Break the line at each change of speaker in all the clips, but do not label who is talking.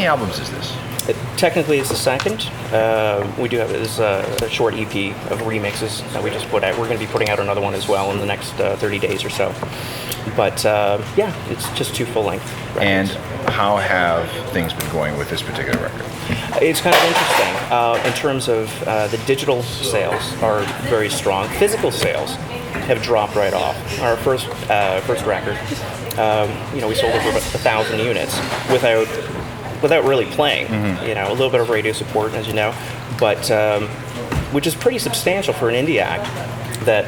albums is this?
Technically, it's the second. We do have a short EP of remixes that we just put out. We're going to be putting out another one as well in the next 30 days or so. But yeah, it's just 2 full-length records.
And how have things been going with this particular record?
It's kind of interesting. In terms of the digital sales are very strong. Physical sales have dropped right off. Our first record, we sold over 1,000 units without really playing. A little bit of radio support, as you know, but which is pretty substantial for an indie act that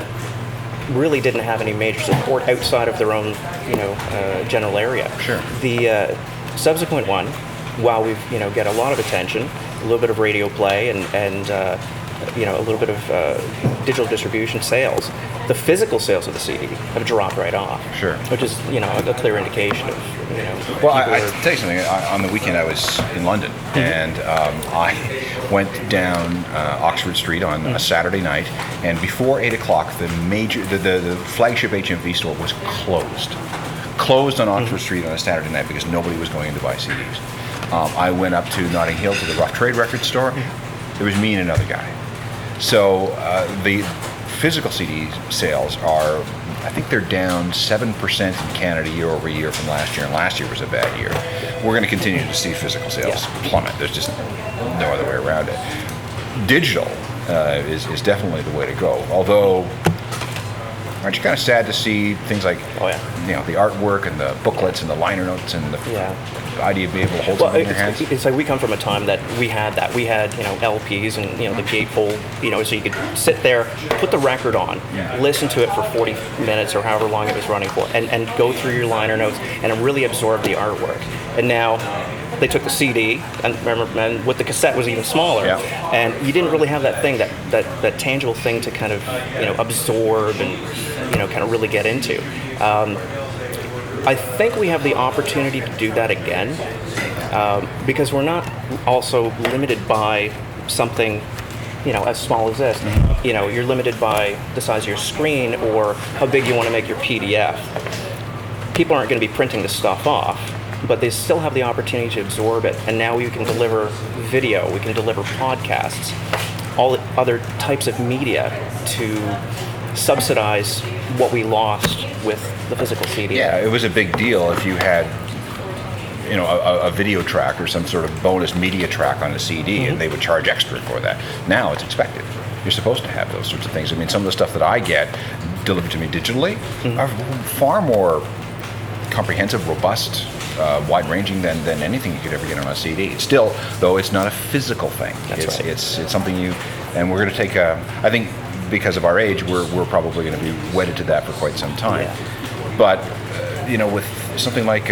really didn't have any major support outside of their own, general area.
Sure.
The subsequent one, while we've get a lot of attention, a little bit of radio play, and a little bit of digital distribution sales, the physical sales of the CD have dropped right off.
Sure.
Which is a clear indication of
Well, I tell you something. On the weekend, I was in London, and I went down Oxford Street on a Saturday night, and before 8 o'clock, the flagship HMV store was closed on Oxford Street on a Saturday night because nobody was going in to buy CDs. I went up to Notting Hill to the Rough Trade record store. It was me and another guy. So the physical CD sales are, I think they're down 7% in Canada year over year from last year, and last year was a bad year. We're going to continue to see physical sales plummet. There's just no other way around it. Digital is definitely the way to go. Although, aren't you kind of sad to see things like the artwork and the booklets and the liner notes and the idea of being able to hold something in your hands?
It's like we come from a time that we had that. We had LPs and the gatefold, so you could sit there, put the record on, listen to it for 40 minutes or however long it was running for, and go through your liner notes and really absorb the artwork. And now they took the CD, and with the cassette was even smaller, and you didn't really have that thing, that tangible thing to kind of absorb and kind of really get into. I think we have the opportunity to do that again because we're not also limited by something as small as this. You're limited by the size of your screen or how big you want to make your PDF. People aren't going to be printing this stuff off, but they still have the opportunity to absorb it. And now we can deliver video, we can deliver podcasts, all other types of media to subsidize what we lost with the physical CD.
Yeah, it was a big deal if you had a video track or some sort of bonus media track on a CD, and they would charge extra for that. Now it's expected. You're supposed to have those sorts of things. I mean, some of the stuff that I get delivered to me digitally are far more comprehensive, robust, wide-ranging than anything you could ever get on a CD. Still, though, it's not a physical thing. It's something and we're going to take I think because of our age, we're probably going to be wedded to that for quite some time. But with something like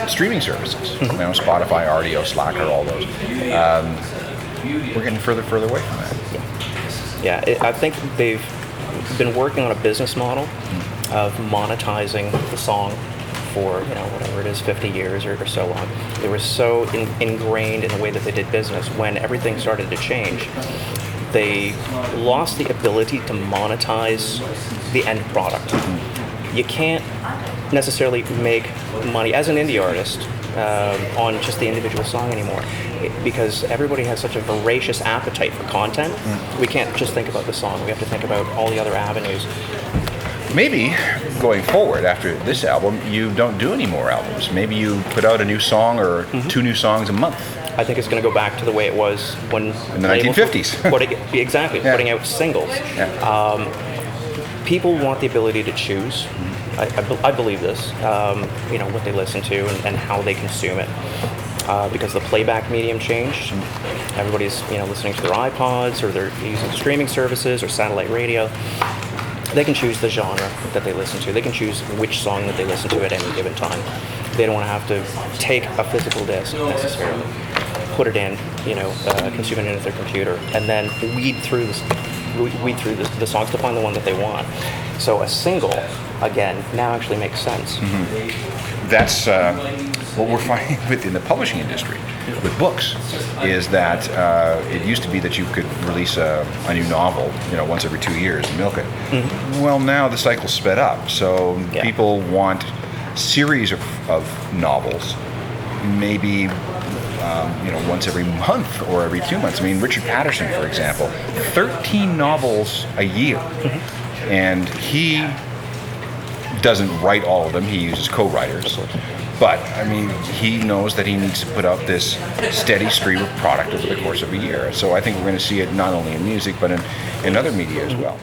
streaming services, Spotify, RDO, Slacker, all those, we're getting further away from that.
I think they've been working on a business model of monetizing the song for whatever it is, 50 years or so long. They were so ingrained in the way that they did business. When everything started to change, they lost the ability to monetize the end product. You can't necessarily make money as an indie artist on just the individual song anymore because everybody has such a voracious appetite for content. We can't just think about the song. We have to think about all the other avenues.
Maybe going forward after this album, you don't do any more albums. Maybe you put out a new song or 2 new songs a month.
I think it's going to go back to the way it was when
in the 1950s.
Putting out singles. People want the ability to choose. I believe this. What they listen to and how they consume it. Because the playback medium changed. Everybody's listening to their iPods or they're using streaming services or satellite radio. They can choose the genre that they listen to. They can choose which song that they listen to at any given time. They don't want to have to take a physical disc necessarily, put it in, consume it into their computer, and then weed through the songs to find the one that they want. So a single, again, now actually makes sense.
That's what we're finding within the publishing industry with books is that it used to be that you could release a new novel, once every 2 years and milk it. Well, now the cycle's sped up, so people want series of novels, maybe once every month or every 2 months. I mean, Richard Patterson, for example, 13 novels a year, and he doesn't write all of them. He uses co-writers. But, I mean, he knows that he needs to put out this steady stream of product over the course of a year. So I think we're going to see it not only in music, but in other media as well.